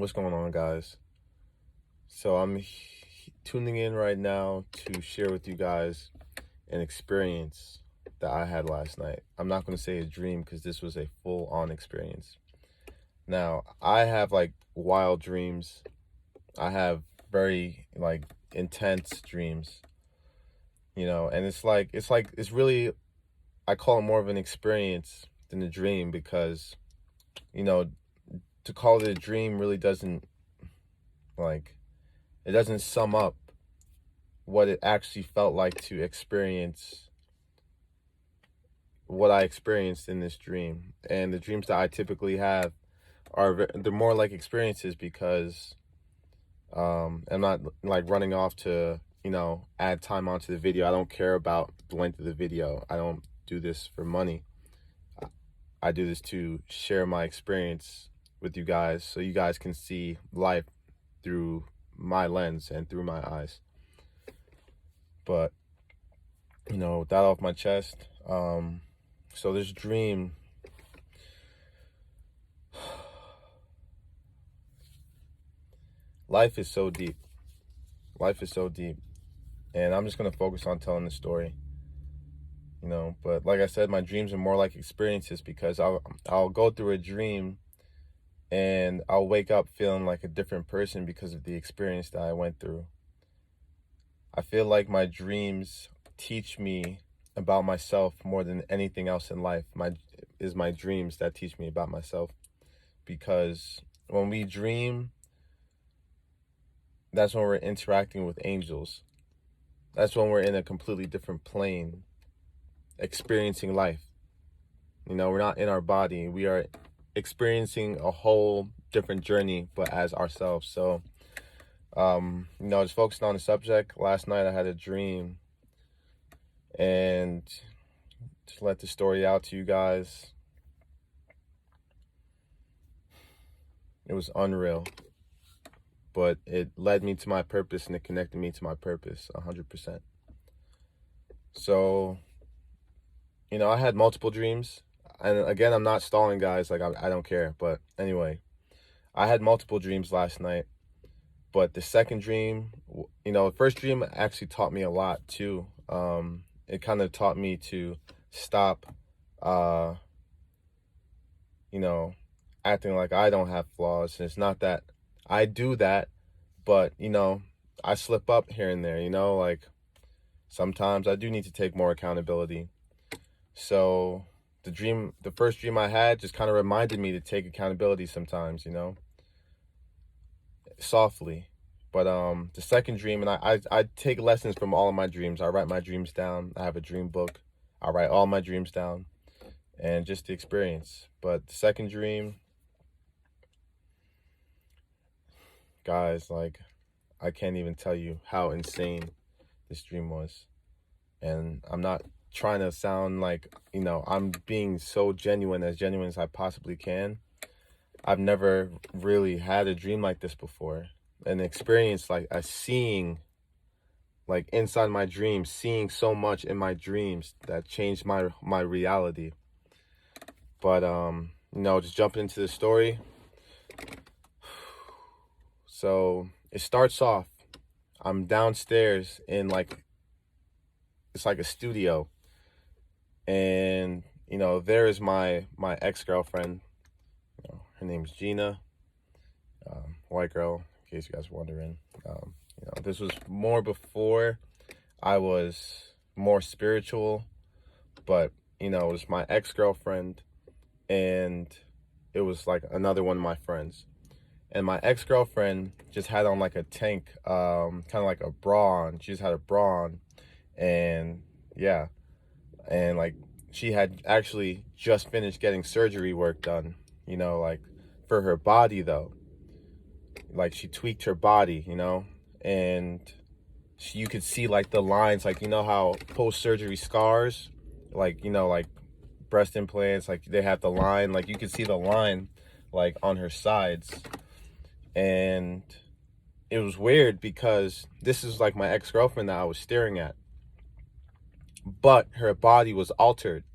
What's going on, guys? So I'm tuning in right now to share with you guys an experience that I had last night. I'm not going to say a dream because this was a full-on experience. Now, I have like wild dreams. I have very like intense dreams, and it's really, I call it more of an experience than a dream because, you know, to call it a dream really doesn't like it doesn't sum up what it actually felt like to experience what I experienced in this dream. And the dreams that I typically have they're more like experiences because I'm not like running off to, add time onto the video. I don't care about the length of the video. I don't do this for money. I do this to share my experience with you guys so you guys can see life through my lens and through my eyes. But with that off my chest, so this dream, life is so deep. Life is so deep. And I'm just going to focus on telling the story, But like I said, my dreams are more like experiences because I'll go through a dream and I'll wake up feeling like a different person because of the experience that I went through. I feel like my dreams teach me about myself more than anything else in life. My dreams that teach me about myself, because when we dream, that's when we're interacting with angels. That's when we're in a completely different plane, experiencing life. We're not in our body. We are experiencing a whole different journey, but as ourselves. So, just focusing on the subject. Last night I had a dream, and to let the story out to you guys, it was unreal, but it led me to my purpose and it connected me to my purpose 100%. So, I had multiple dreams, and again, I'm not stalling, guys. Like, I don't care. But anyway, I had multiple dreams last night, but the second dream, the first dream actually taught me a lot too. It kind of taught me to stop, acting like I don't have flaws. And it's not that I do that, but, I slip up here and there, like sometimes I do need to take more accountability. So the first dream I had just kind of reminded me to take accountability sometimes, softly. But the second dream, and I take lessons from all of my dreams. I write my dreams down. I have a dream book. I write all my dreams down and just the experience. But the second dream, guys, like, I can't even tell you how insane this dream was. And I'm not trying to sound like, I'm being so genuine as I possibly can. I've never really had a dream like this before. An experience like a seeing, like inside my dreams, seeing so much in my dreams that changed my reality. But just jumping into the story. So it starts off, I'm downstairs in it's like a studio, and there is my ex-girlfriend. Her name's Gina, white girl, in case you guys are wondering. This was more before I was more spiritual, but it was my ex-girlfriend, and it was like another one of my friends. And my ex-girlfriend just had on like a tank, kind of like a bra on. She just had a bra on, and yeah, and like she had actually just finished getting surgery work done, like for her body though. Like she tweaked her body, and you could see like the lines, like how post-surgery scars, like like breast implants, like they have the line, like you could see the line like on her sides. And it was weird because this is like my ex-girlfriend that I was staring at, but her body was altered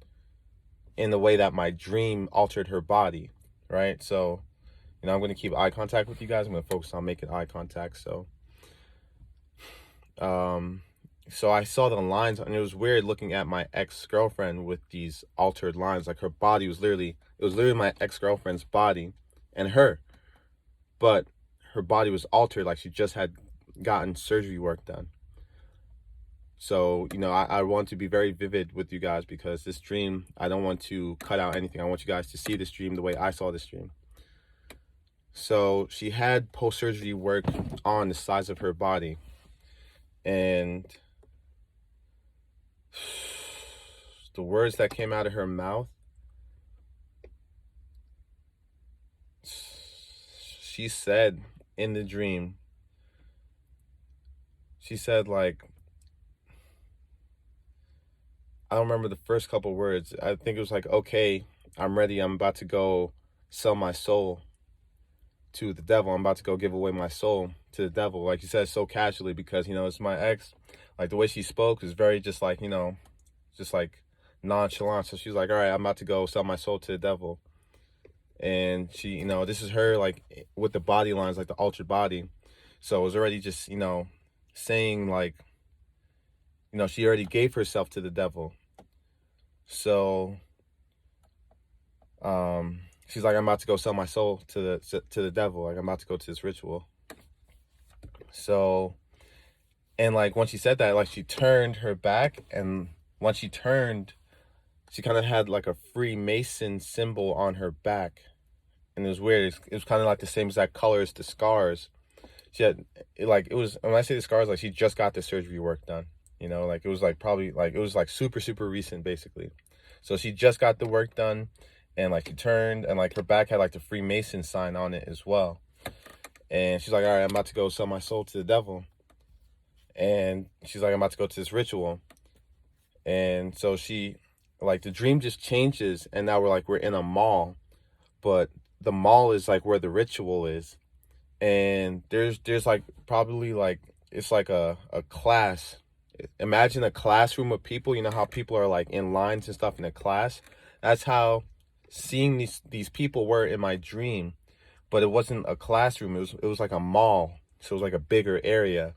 in the way that my dream altered her body, right? So You know, I'm going to keep eye contact with you guys. I'm going to focus on making eye contact. So I saw the lines, and it was weird looking at my ex-girlfriend with these altered lines. Like, her body was literally, it was literally my ex-girlfriend's body and her, but her body was altered, like she just had gotten surgery work done. So, you know, I want to be very vivid with you guys, because this dream, I don't want to cut out anything. I want you guys to see this dream the way I saw this dream. So she had post-surgery work on the sides of her body, and the words that came out of her mouth, she said in the dream, she said, like, I don't remember the first couple words. I think it was like, okay, I'm ready. I'm about to go sell my soul to the devil. I'm about to go give away my soul to the devil. Like, she said so casually, because, you know, it's my ex. Like, the way she spoke was very just like, you know, just like nonchalant. So she's like, all right, I'm about to go sell my soul to the devil. And she, you know, this is her, like, with the body lines, like the altered body. So it was already just, you know, saying, like, you know, she already gave herself to the devil. So she's like, I'm about to go sell my soul to the devil. Like, I'm about to go to this ritual. So, and like, when she said that, like, she turned her back, and when she turned, she kind of had like a Freemason symbol on her back. And it was weird. It was kind of like the same exact color as the scars. She had, like, it was, when I say the scars, like, she just got the surgery work done. You know, like, it was like probably like, it was like super, super recent, basically. So she just got the work done, and like, she turned, and like, her back had like the Freemason sign on it as well. And she's like, all right, I'm about to go sell my soul to the devil. And she's like, I'm about to go to this ritual. And so she, like, the dream just changes, and now we're in a mall, but the mall is like where the ritual is. And there's like probably like, it's like a class. Imagine a classroom of people. You know how people are like in lines and stuff in a class? That's how seeing these people were in my dream. But it wasn't a classroom, it was like a mall. So it was like a bigger area.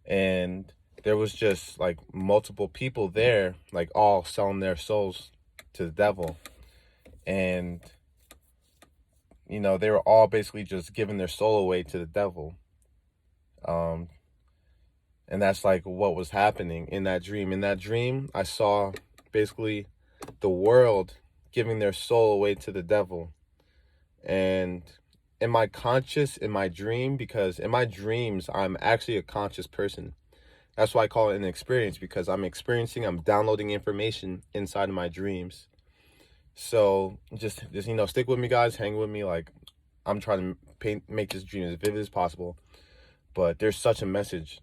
And there was just like multiple people there, like all selling their souls to the devil. And, you know, they were all basically just giving their soul away to the devil. And that's like what was happening in that dream. In that dream, I saw basically the world giving their soul away to the devil. And in my dream, because in my dreams, I'm actually a conscious person. That's why I call it an experience, because I'm downloading information inside of my dreams. So just you know, stick with me, guys, hang with me. Like, I'm trying to make this dream as vivid as possible, but there's such a message.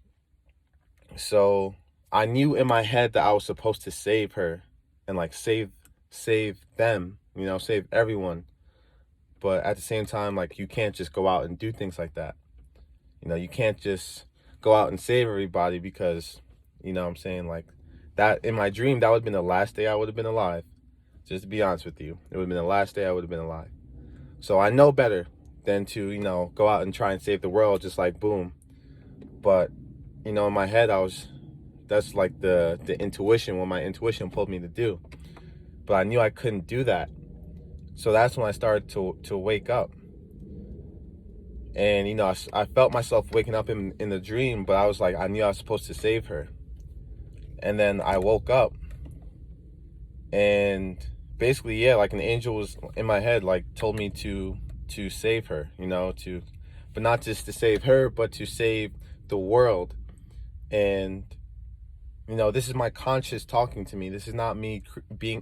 So I knew in my head that I was supposed to save her, and like save them, you know, save everyone. But at the same time, like, you can't just go out and do things like that. You know, you can't just go out and save everybody, because, you know what I'm saying, like, that in my dream, that would have been the last day I would have been alive. Just to be honest with you, it would have been the last day I would have been alive. So I know better than to, you know, go out and try and save the world just like boom. But, you know, in my head, that's like the intuition, what my intuition pulled me to do. But I knew I couldn't do that. So that's when I started to wake up. And, you know, I felt myself waking up in the dream, but I was like, I knew I was supposed to save her. And then I woke up, and basically, yeah, like, an angel was in my head, like, told me to save her, you know, but not just to save her, but to save the world. And, you know, this is my conscious talking to me. This is not me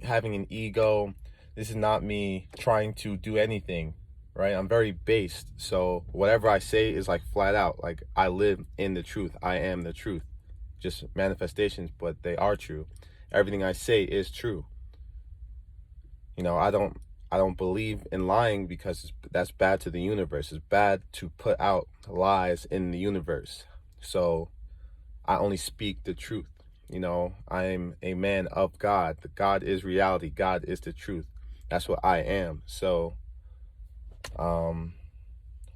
having an ego. This is not me trying to do anything, right? I'm very based. So whatever I say is like flat out, like, I live in the truth. I am the truth. Just manifestations, but they are true. Everything I say is true. You know, I don't believe in lying, because that's bad to the universe. It's bad to put out lies in the universe. So I only speak the truth. You know, I'm a man of God. God is reality. God is the truth. That's what I am. So,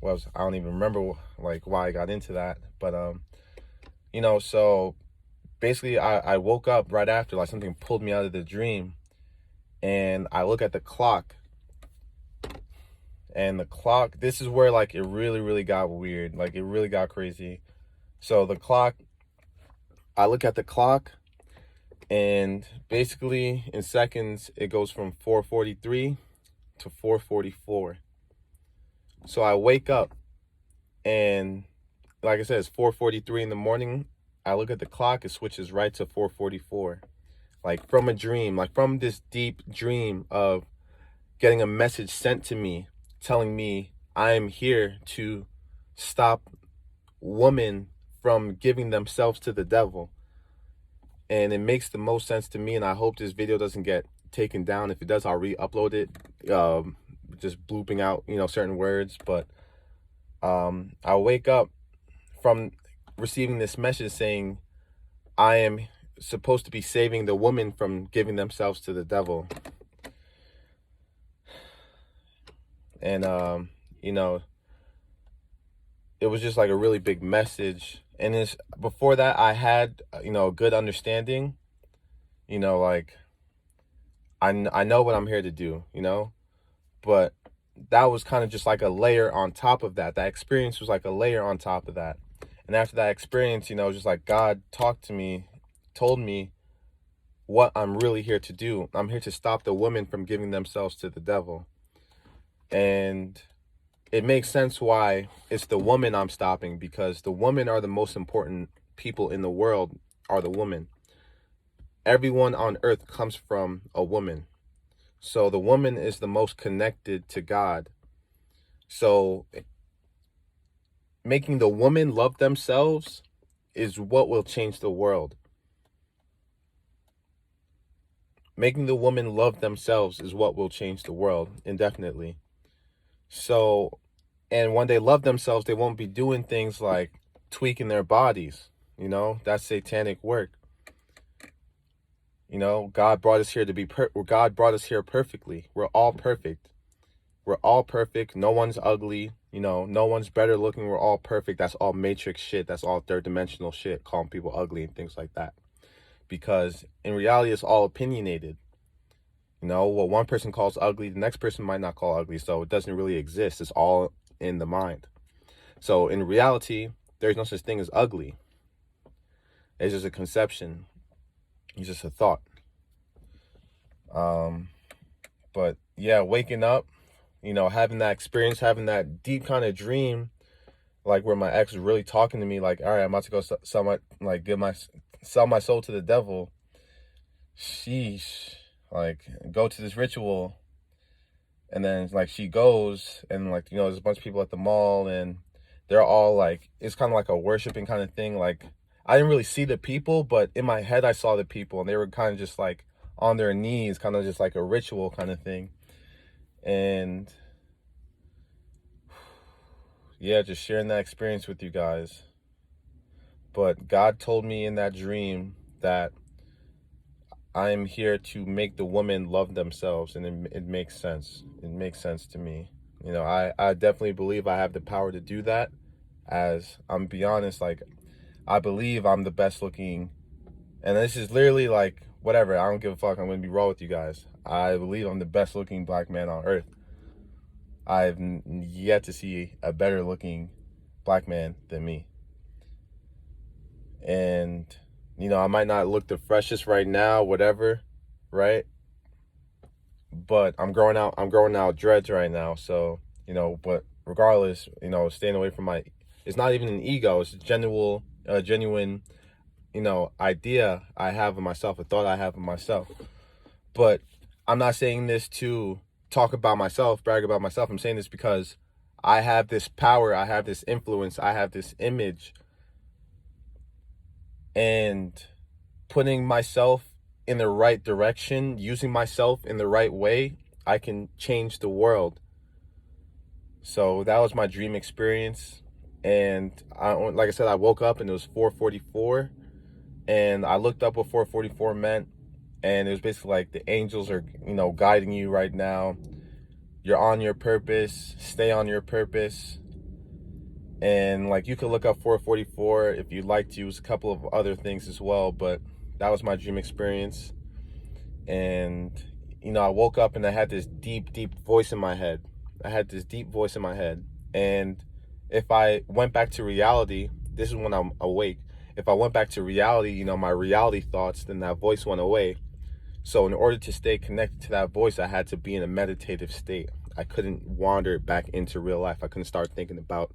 was, I don't even remember like why I got into that, but so basically I woke up right after, like something pulled me out of the dream, and I look at the clock, and the clock, this is where like it really, really got weird, like it really got crazy. So the clock, I look at the clock, and basically in seconds it goes from 4:43 to 4:44. So I wake up, and like I said, it's 4:43 in the morning. I look at the clock, it switches right to 4:44. Like from a dream, like from this deep dream of getting a message sent to me telling me I am here to stop women from giving themselves to the devil. And it makes the most sense to me, and I hope this video doesn't get taken down. If it does, I'll re-upload it, just blooping out, certain words. But I wake up from receiving this message saying I am supposed to be saving the woman from giving themselves to the devil. And it was just like a really big message. And it's, before that I had a good understanding, like I know what I'm here to do, but that was kind of just like a layer on top of that. That experience was like a layer on top of that. And after that experience, just like God talked to me, told me what I'm really here to do. I'm here to stop the women from giving themselves to the devil. And it makes sense why it's the woman I'm stopping, because the women are the most important people in the world, are the women. Everyone on earth comes from a woman. So the woman is the most connected to God. So making the woman love themselves is what will change the world. Making the woman love themselves is what will change the world indefinitely. So, and when they love themselves, they won't be doing things like tweaking their bodies. That's satanic work. God brought us here to be God brought us here perfectly. We're all perfect. We're all perfect. No one's ugly. No one's better looking. We're all perfect. That's all matrix shit. That's all third dimensional shit, calling people ugly and things like that. Because in reality, it's all opinionated. What one person calls ugly, the next person might not call ugly. So it doesn't really exist. It's all in the mind. So in reality, there's no such thing as ugly. It's just a conception. It's just a thought. But yeah, waking up, having that experience, having that deep kind of dream, like where my ex was really talking to me, like, all right, I'm about to go sell my soul to the devil. Sheesh. Like, go to this ritual. And then like she goes, and like, there's a bunch of people at the mall, and they're all like, it's kind of like a worshiping kind of thing. Like, I didn't really see the people, but in my head I saw the people, and they were kind of just like on their knees, kind of just like a ritual kind of thing. And yeah, just sharing that experience with you guys. But God told me in that dream that I am here to make the women love themselves, and it makes sense. It makes sense to me. I definitely believe I have the power to do that. As I'm be honest, like, I believe I'm the best looking, and this is literally like, whatever, I don't give a fuck, I'm gonna be raw with you guys. I believe I'm the best looking black man on earth. I've yet to see a better looking black man than me. And I might not look the freshest right now, whatever, right? But I'm growing out dreads right now. So, but regardless, staying away from it's not even an ego, it's a genuine, idea I have of myself, a thought I have of myself. But I'm not saying this to talk about myself, brag about myself. I'm saying this because I have this power, I have this influence, I have this image. And putting myself in the right direction, using myself in the right way, I can change the world. So that was my dream experience. And like I said, I woke up and it was 4:44, and I looked up what 4:44 meant, and it was basically like the angels are, guiding you right now. You're on your purpose. Stay on your purpose. And like, you could look up 444 if you'd like to. Use a couple of other things as well, but that was my dream experience. And I woke up and I had this deep voice in my head. And if I went back to reality, this is when I'm awake. If I went back to reality, my reality thoughts, then that voice went away. So in order to stay connected to that voice, I had to be in a meditative state. I couldn't wander back into real life. I couldn't start thinking about,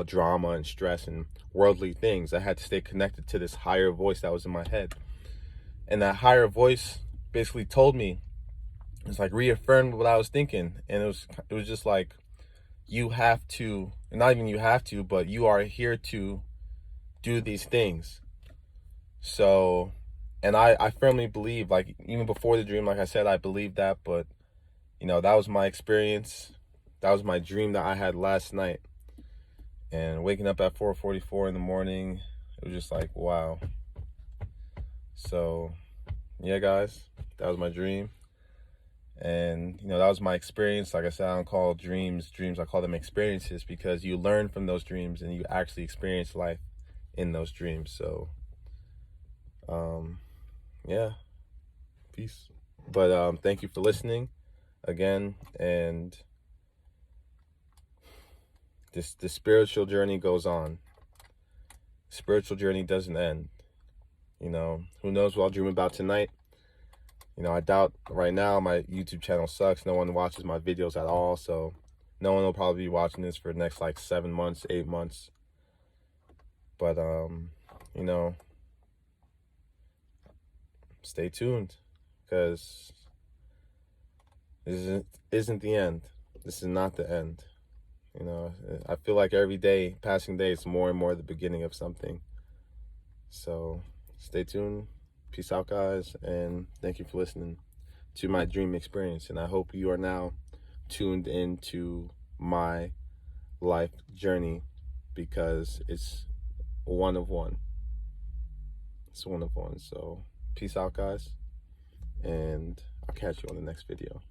drama and stress and worldly things. I had to stay connected to this higher voice that was in my head. And that higher voice basically told me, it's like reaffirmed what I was thinking. And it was just like, you have to, not even you have to, but you are here to do these things. So, and I firmly believe, like, even before the dream, like I said, I believed that, but that was my experience. That was my dream that I had last night. And waking up at 4:44 in the morning, it was just like, wow. So, yeah, guys, that was my dream. And, that was my experience. Like I said, I don't call dreams, I call them experiences, because you learn from those dreams and you actually experience life in those dreams. So, yeah, peace. But thank you for listening again. And the spiritual journey goes on. Spiritual journey doesn't end. Who knows what I'll dream about tonight. I doubt right now my YouTube channel sucks. No one watches my videos at all. So no one will probably be watching this for the next like 7 months, 8 months. But, stay tuned, because this isn't the end. This is not the end. I feel like every day, passing day, is more and more the beginning of something. So stay tuned. Peace out, guys. And thank you for listening to my dream experience. And I hope you are now tuned into my life journey, because it's one of one. It's one of one. So peace out, guys. And I'll catch you on the next video.